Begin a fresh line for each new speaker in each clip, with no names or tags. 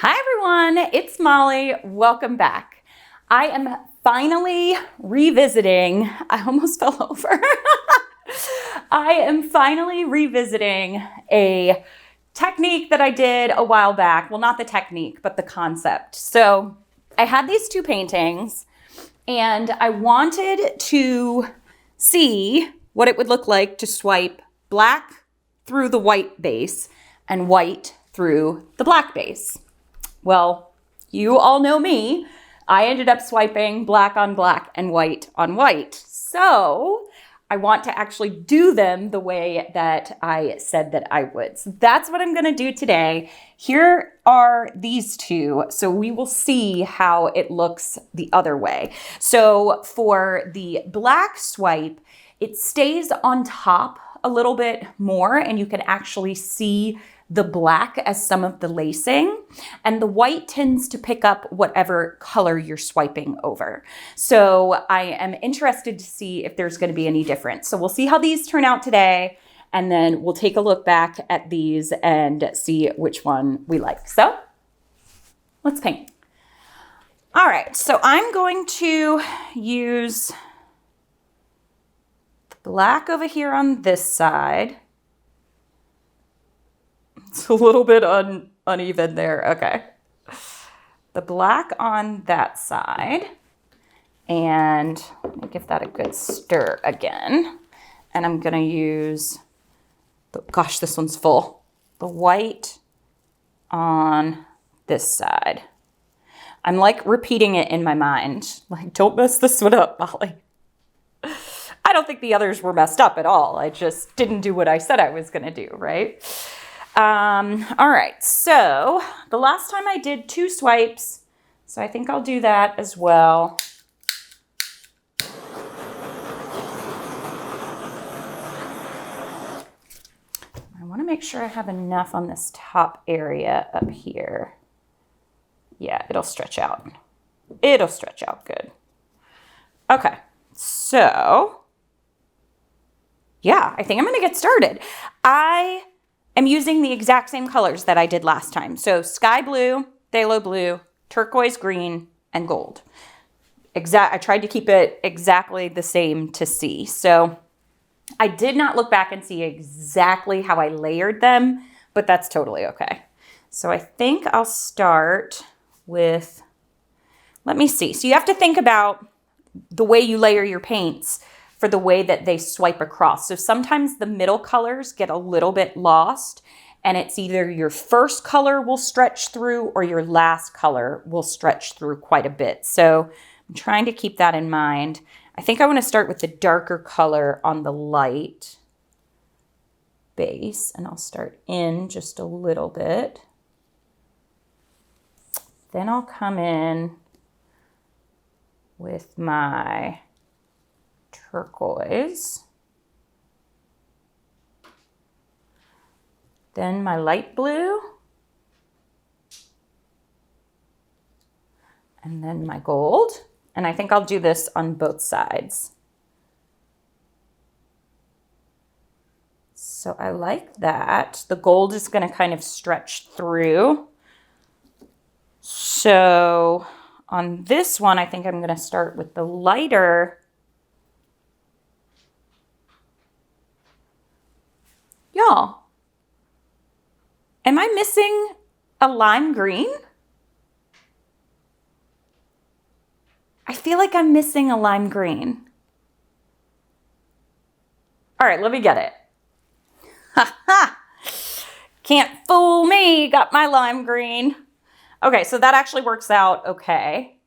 Hi everyone, it's Molly. Welcome back. I am finally revisiting, I almost fell over. I am finally revisiting a technique that I did a while back. Well, not the technique, but the concept. So I had these two paintings and I wanted to see what it would look like to swipe black through the white base and white through the black base. Well, you all know me. I ended up swiping black on black and white on white. So I want to actually do them the way that I said that I would. So that's what I'm going to do today. Here are these two. So we will see how it looks the other way. So for the black swipe, it stays on top a little bit more and you can actually see the black as some of the lacing, and the white tends to pick up whatever color you're swiping over. So I am interested to see if there's going to be any difference. So we'll see how these turn out today, and then we'll take a look back at these and see which one we like. So let's paint. All right, so I'm going to use the black over here on this side. It's a little bit uneven there. Okay. The black on that side. And let me give that a good stir again. And I'm going to use, gosh, this one's full. The white on this side. I'm like repeating it in my mind. Like, don't mess this one up, Molly. I don't think the others were messed up at all. I just didn't do what I said I was going to do, right? All right, so the last time I did two swipes, so I think I'll do that as well. I want to make sure I have enough on this top area up here. Yeah, it'll stretch out. It'll stretch out good. Okay, so yeah, I think I'm going to get started. I'm using the exact same colors that I did last time. So sky blue, phthalo blue, turquoise green, and gold. I tried to keep it exactly the same to see. So I did not look back and see exactly how I layered them, but that's totally okay. So I think I'll start with, let me see. So you have to think about the way you layer your paints for the way that they swipe across. So sometimes the middle colors get a little bit lost and it's either your first color will stretch through or your last color will stretch through quite a bit. So I'm trying to keep that in mind. I think I want to start with the darker color on the light base, and I'll start in just a little bit. Then I'll come in with my turquoise, then my light blue, and then my gold. And I think I'll do this on both sides. So I like that. The gold is going to kind of stretch through. So on this one, I think I'm going to start with the lighter. Y'all, am I missing a lime green? I feel like I'm missing a lime green. All right, let me get it. Ha ha! Can't fool me, got my lime green. Okay, so that actually works out okay,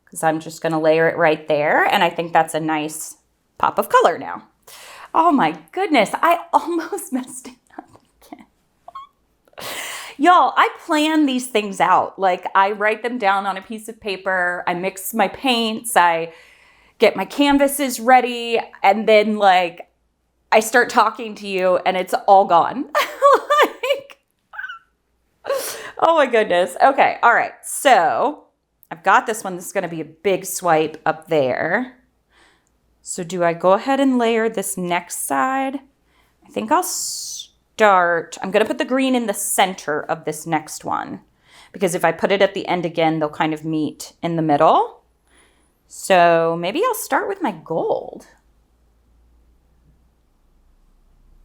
because I'm just gonna layer it right there, and I think that's a nice pop of color now. Oh my goodness, I almost messed it up again. Y'all, I plan these things out. Like, I write them down on a piece of paper, I mix my paints, I get my canvases ready, and then like, I start talking to you and it's all gone. Like, oh my goodness. Okay, all right, so I've got this one. This is gonna be a big swipe up there. So do I go ahead and layer this next side? I think I'll start, I'm going to put the green in the center of this next one because if I put it at the end again, they'll kind of meet in the middle. So maybe I'll start with my gold.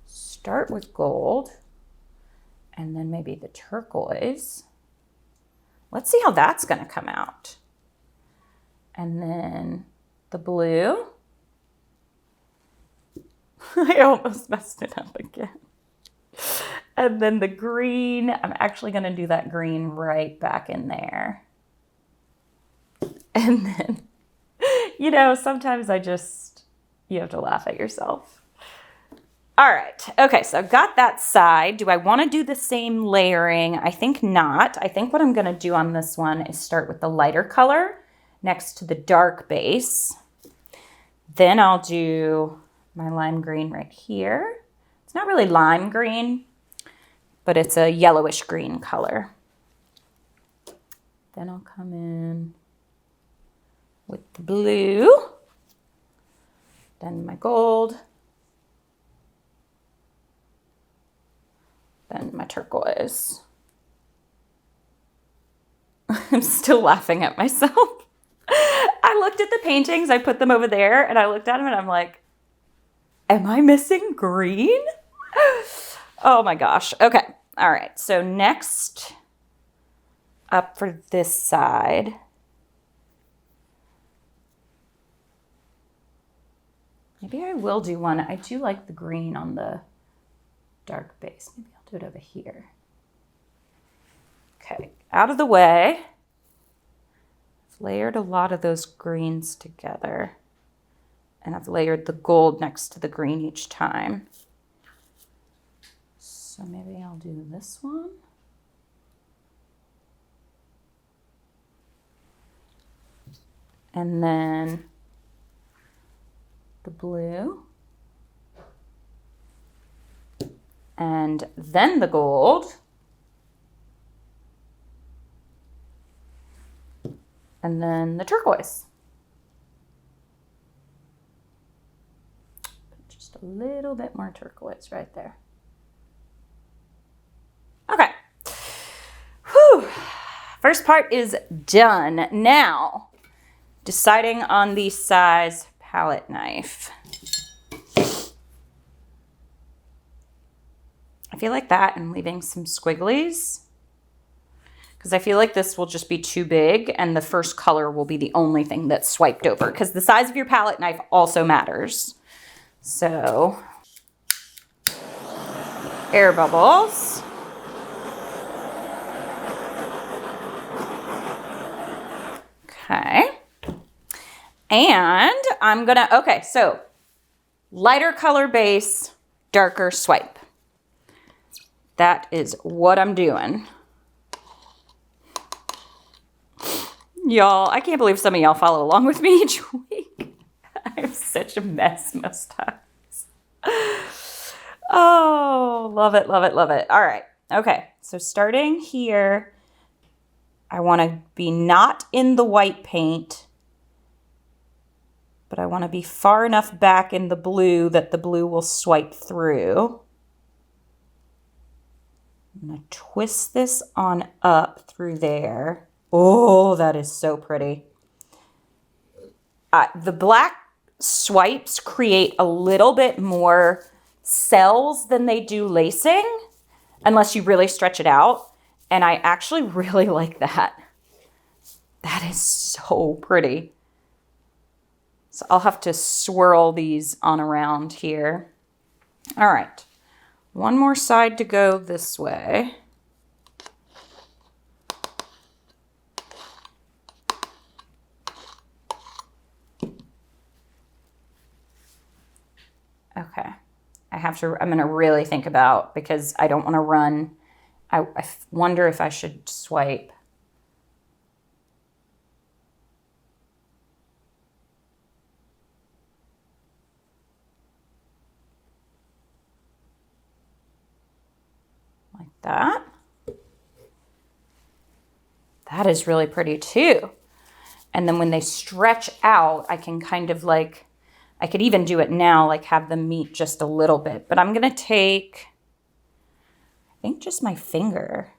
Start with gold, and then maybe the turquoise. Let's see how that's going to come out. And then the blue. I almost messed it up again. And then the green. I'm actually going to do that green right back in there. And then, you know, sometimes you have to laugh at yourself. All right. Okay, so I've got that side. Do I want to do the same layering? I think not. I think what I'm going to do on this one is start with the lighter color next to the dark base. Then I'll do my lime green right here. It's not really lime green, but it's a yellowish green color. Then I'll come in with the blue, then my gold, then my turquoise. I'm still laughing at myself. I looked at the paintings, I put them over there, and I looked at them and I'm like, am I missing green? Oh my gosh. Okay. All right. So next up for this side, maybe I will do one. I do like the green on the dark base. Maybe I'll do it over here. Okay, out of the way. I've layered a lot of those greens together, and I've layered the gold next to the green each time. So maybe I'll do this one. And then the blue. And then the gold. And then the turquoise. Just a little bit more turquoise right there. Okay. Whew. First part is done. Now, deciding on the size palette knife. I feel like that and leaving some squigglies, because I feel like this will just be too big and the first color will be the only thing that's swiped over, because the size of your palette knife also matters. So, air bubbles. Okay. And I'm gonna, okay, so lighter color base, darker swipe. That is what I'm doing. Y'all, I can't believe some of y'all follow along with me each week. I'm such a mess most times. Oh, love it, love it, love it. All right, okay, so starting here, I want to be not in the white paint, but I want to be far enough back in the blue that the blue will swipe through. I'm going to twist this on up through there. Oh, that is so pretty. The black swipes create a little bit more cells than they do lacing, unless you really stretch it out. And I actually really like that. That is so pretty. So I'll have to swirl these on around here. All right. One more side to go this way. Okay. I'm going to really think about, because I don't want to run. I wonder if I should swipe. Like that. That is really pretty too. And then when they stretch out, I can kind of like, I could even do it now, like have them meet just a little bit. But I'm going to take, I think, just my finger.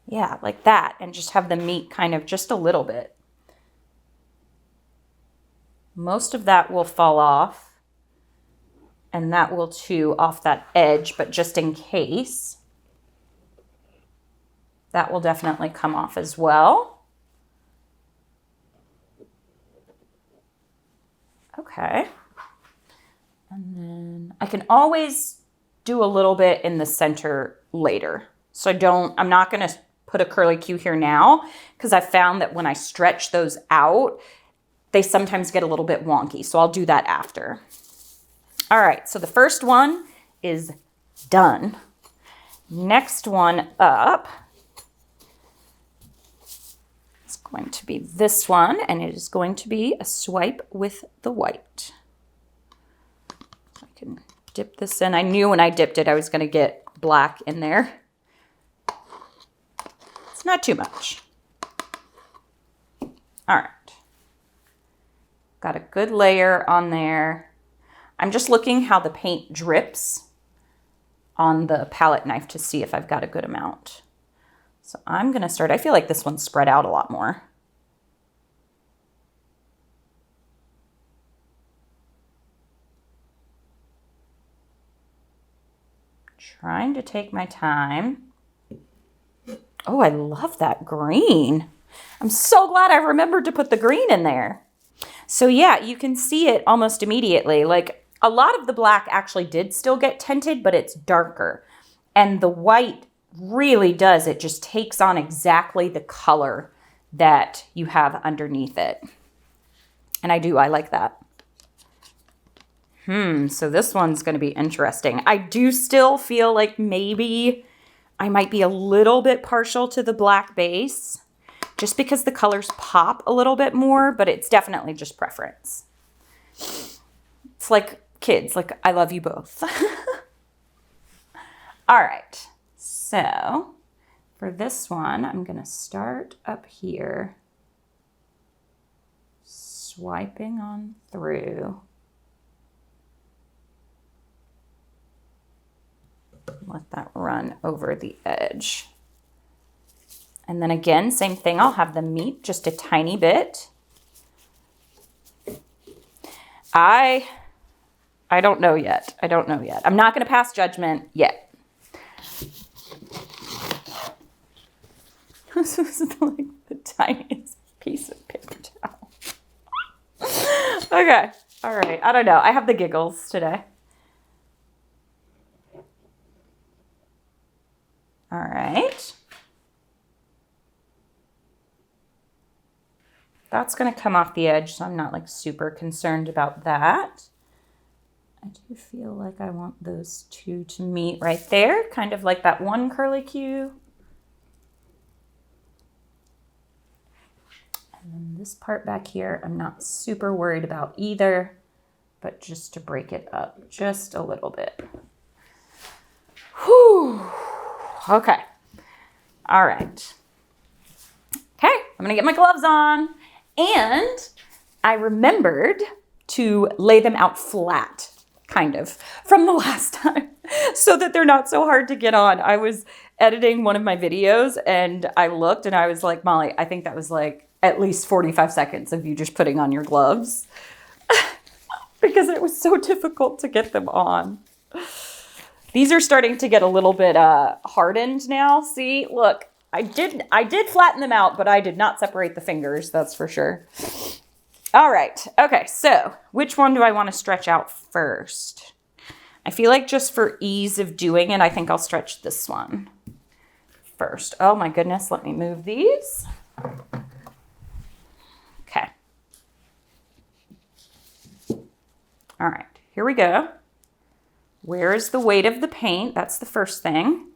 Yeah, like that, and just have the meat kind of just a little bit. Most of that will fall off, and that will too off that edge, but just in case, that will definitely come off as well. Okay. And then I can always do a little bit in the center later. So I'm not going to put a curly Q here now, because I found that when I stretch those out, they sometimes get a little bit wonky. So I'll do that after. All right, so the first one is done. Next one up is going to be this one, and it is going to be a swipe with the white. So I can dip this in. I knew when I dipped it I was going to get black in there. It's not too much. All right. Got a good layer on there. I'm just looking how the paint drips on the palette knife to see if I've got a good amount. So I'm going to start. I feel like this one's spread out a lot more. Trying to take my time. Oh, I love that green. I'm so glad I remembered to put the green in there. So yeah, you can see it almost immediately. Like a lot of the black actually did still get tinted, but it's darker. And the white really does. It just takes on exactly the color that you have underneath it. And I like that. So this one's going to be interesting. I do still feel like maybe I might be a little bit partial to the black base just because the colors pop a little bit more, but it's definitely just preference. It's like kids, like I love you both. All right, so for this one, I'm going to start up here, swiping on through. Let that run over the edge. And then again, same thing, I'll have the meat just a tiny bit. I don't know yet. I don't know yet. I'm not going to pass judgment yet. This is like the tiniest piece of paper towel. Okay. All right. I don't know. I have the giggles today. All right. That's going to come off the edge, so I'm not like super concerned about that. I do feel like I want those two to meet right there, kind of like that one curly Q. And then this part back here, I'm not super worried about either, but just to break it up just a little bit. Whew. Okay. All right. Okay, I'm gonna get my gloves on. And I remembered to lay them out flat, kind of, from the last time, so that they're not so hard to get on. I was editing one of my videos and I looked and I was like, Molly, I think that was like at least 45 seconds of you just putting on your gloves because it was so difficult to get them on. These are starting to get a little bit hardened now. See, look, I did flatten them out, but I did not separate the fingers, that's for sure. All right, okay, so which one do I want to stretch out first? I feel like just for ease of doing it, I think I'll stretch this one first. Oh my goodness, let me move these. Okay. All right, here we go. Where is the weight of the paint? That's the first thing.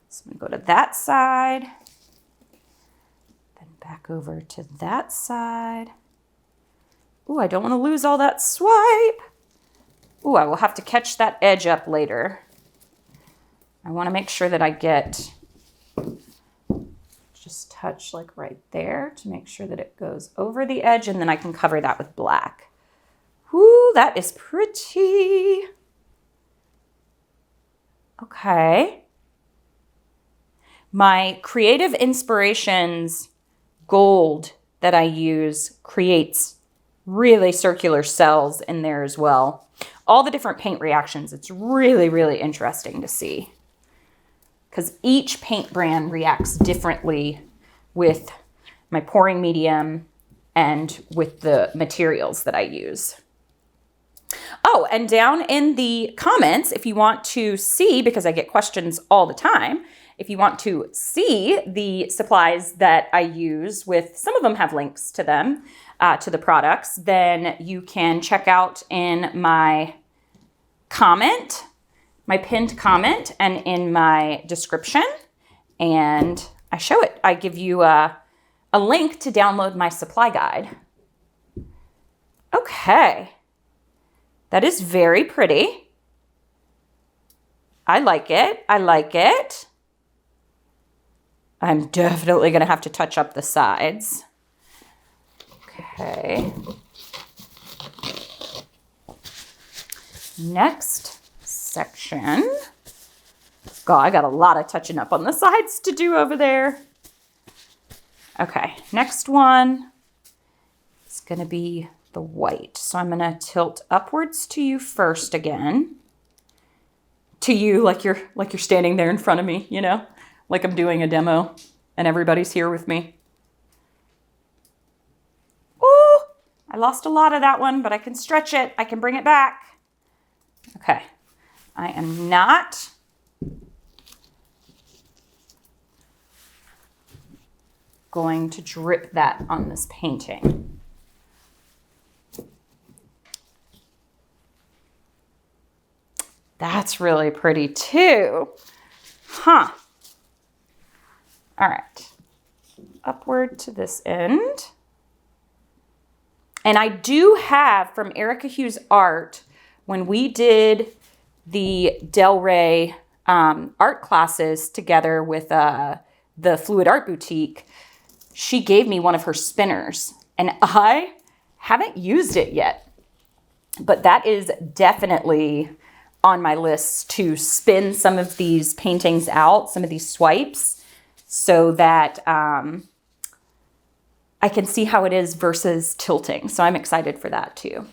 So I'm gonna go to that side, then back over to that side. Ooh, I don't wanna lose all that swipe. Ooh, I will have to catch that edge up later. I wanna make sure that I get, just touch like right there to make sure that it goes over the edge, and then I can cover that with black. Ooh, that is pretty. Okay. My Creative Inspirations gold that I use creates really circular cells in there as well. All the different paint reactions, it's really, really interesting to see, because each paint brand reacts differently with my pouring medium and with the materials that I use. Oh, and down in the comments, if you want to see, because I get questions all the time, if you want to see the supplies that I use, with some of them have links to them, to the products, then you can check out in my comment, my pinned comment, and in my description. And I show it. I give you a link to download my supply guide. Okay. That is very pretty. I like it. I like it. I'm definitely going to have to touch up the sides. Okay. Next section. God, I got a lot of touching up on the sides to do over there. Okay, next one is going to be the white. So I'm going to tilt upwards to you first again. To you, like you're standing there in front of me, you know, like I'm doing a demo and everybody's here with me. Ooh, I lost a lot of that one, but I can stretch it. I can bring it back. Okay, I am not going to drip that on this painting. That's really pretty too. Huh. All right. Upward to this end. And I do have from Erica Hughes Art, when we did the Del Rey art classes together with the Fluid Art Boutique, she gave me one of her spinners. And I haven't used it yet. But that is definitely on my list to spin some of these paintings out, some of these swipes, so that I can see how it is versus tilting. So I'm excited for that too.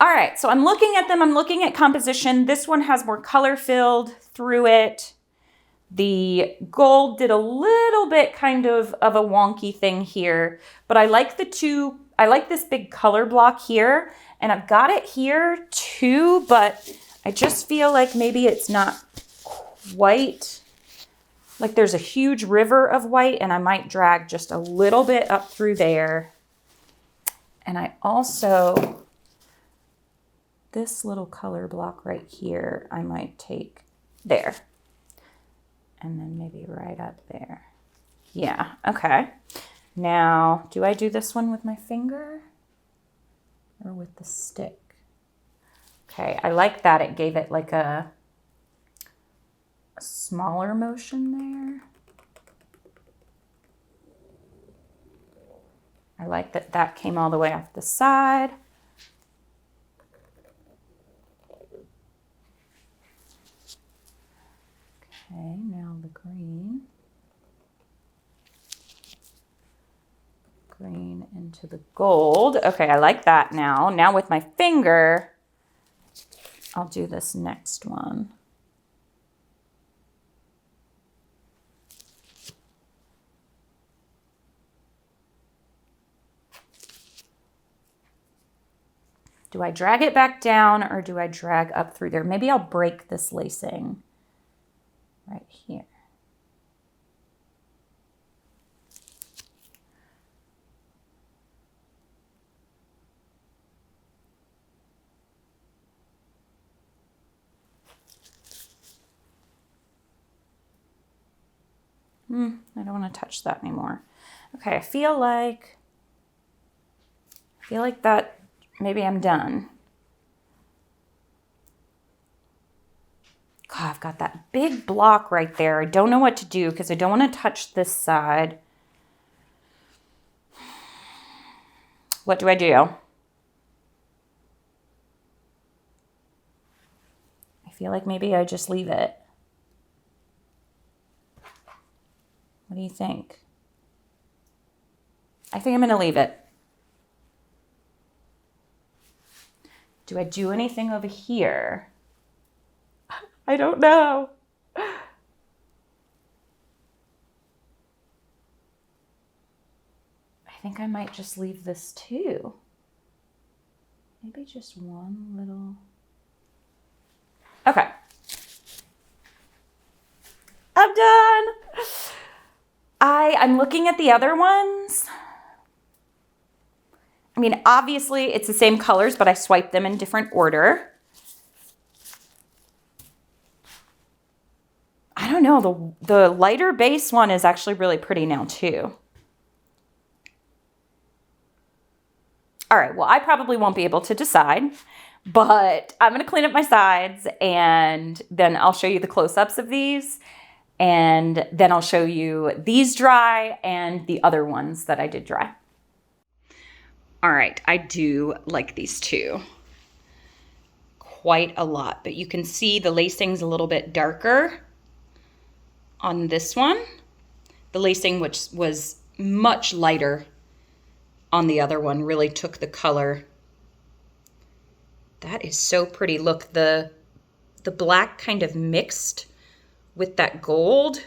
All right, so I'm looking at them. I'm looking at composition. This one has more color filled through it. The gold did a little bit kind of a wonky thing here, but I like I like this big color block here, and I've got it here too, but I just feel like maybe it's not quite, like there's a huge river of white, and I might drag just a little bit up through there. And I also, this little color block right here, I might take there. And then maybe right up there. Yeah, okay. Now, do I do this one with my finger or with the stick? Okay, I like that. It gave it like a smaller motion there. I like that that came all the way off the side. Okay, now the green. Green into the gold. Okay, I like that now. Now with my finger, I'll do this next one. Do I drag it back down or do I drag up through there? Maybe I'll break this lacing right here. I don't want to touch that anymore. Okay, I feel like that maybe I'm done. God, I've got that big block right there. I don't know what to do because I don't want to touch this side. What do I do? I feel like maybe I just leave it. do you think? I think I'm going to leave it. Do I do anything over here? I don't know. I think I might just leave this too. Maybe just one little. Okay. I'm done. I'm looking at the other ones. I mean, obviously it's the same colors, but I swiped them in different order. I don't know, the lighter base one is actually really pretty now too. All right, well, I probably won't be able to decide, but I'm gonna clean up my sides and then I'll show you the close-ups of these, and then I'll show you these dry and the other ones that I did dry. All right, I do like these two quite a lot, but you can see the lacing's a little bit darker on this one. The lacing, which was much lighter on the other one, really took the color. That is so pretty. Look, the black kind of mixed with that gold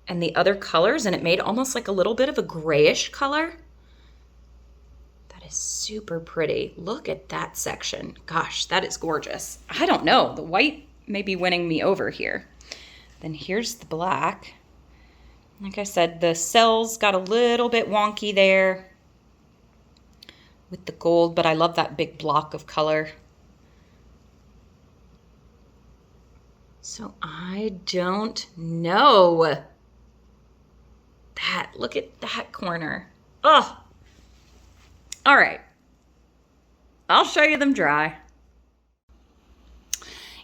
and the other colors, and it made almost like a little bit of a grayish color. That is super pretty. Look at that section. Gosh, that is gorgeous. I don't know, the white may be winning me over here. Then here's the black. Like I said, the cells got a little bit wonky there with the gold, but I love that big block of color. So I don't know. Look at that corner. Oh, all right. I'll show you them dry.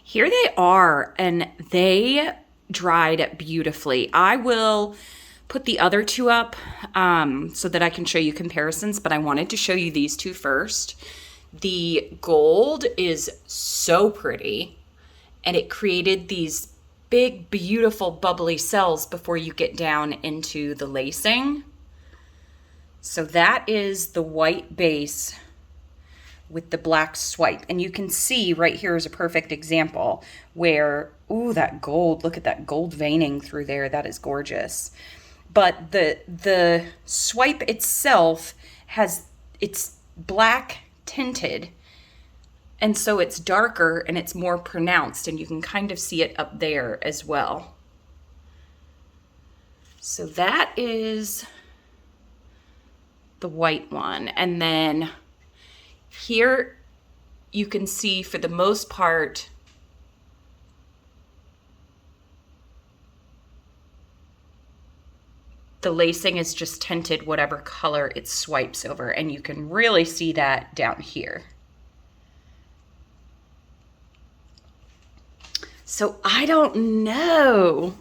Here they are, and they dried beautifully. I will put the other two up so that I can show you comparisons, but I wanted to show you these two first. The gold is so pretty, and it created these big, beautiful, bubbly cells before you get down into the lacing. So that is the white base with the black swipe. And you can see right here is a perfect example where, ooh, that gold, look at that gold veining through there. That is gorgeous. But the swipe itself it's black tinted. And so it's darker and it's more pronounced, and you can kind of see it up there as well. So that is the white one. And then here you can see, for the most part, the lacing is just tinted whatever color it swipes over, and you can really see that down here. So I don't know.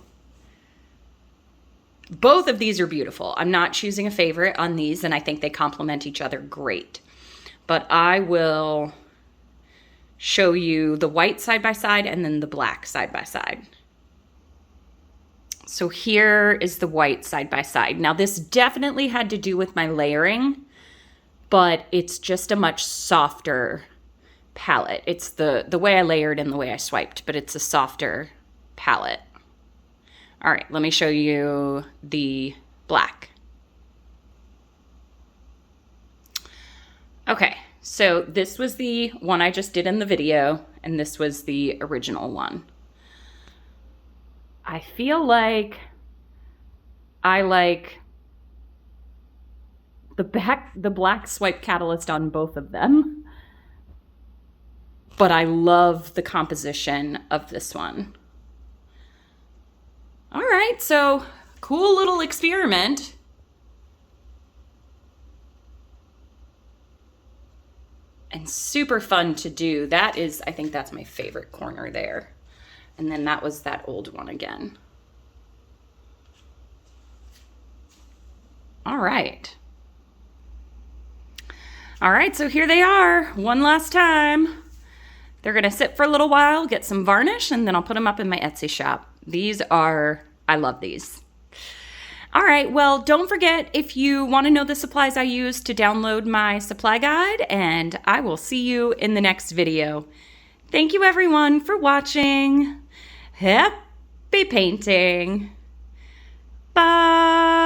Both of these are beautiful. I'm not choosing a favorite on these, and I think they complement each other great. But I will show you the white side by side and then the black side by side. So here is the white side by side. Now this definitely had to do with my layering, but it's just a much softer palette. It's the way I layered and the way I swiped, but it's a softer palette. All right, let me show you the black. Okay, so this was the one I just did in the video, and this was the original one. I feel like I like the black swipe catalyst on both of them, but I love the composition of this one. All right, so cool little experiment. And super fun to do. That is, I think that's my favorite corner there. And then that was that old one again. All right. All right, so here they are one last time. They're gonna sit for a little while, get some varnish, and then I'll put them up in my Etsy shop. These are, I love these. All right, well, don't forget if you want to know the supplies I use to download my supply guide, and I will see you in the next video. Thank you everyone for watching. Happy painting. Bye.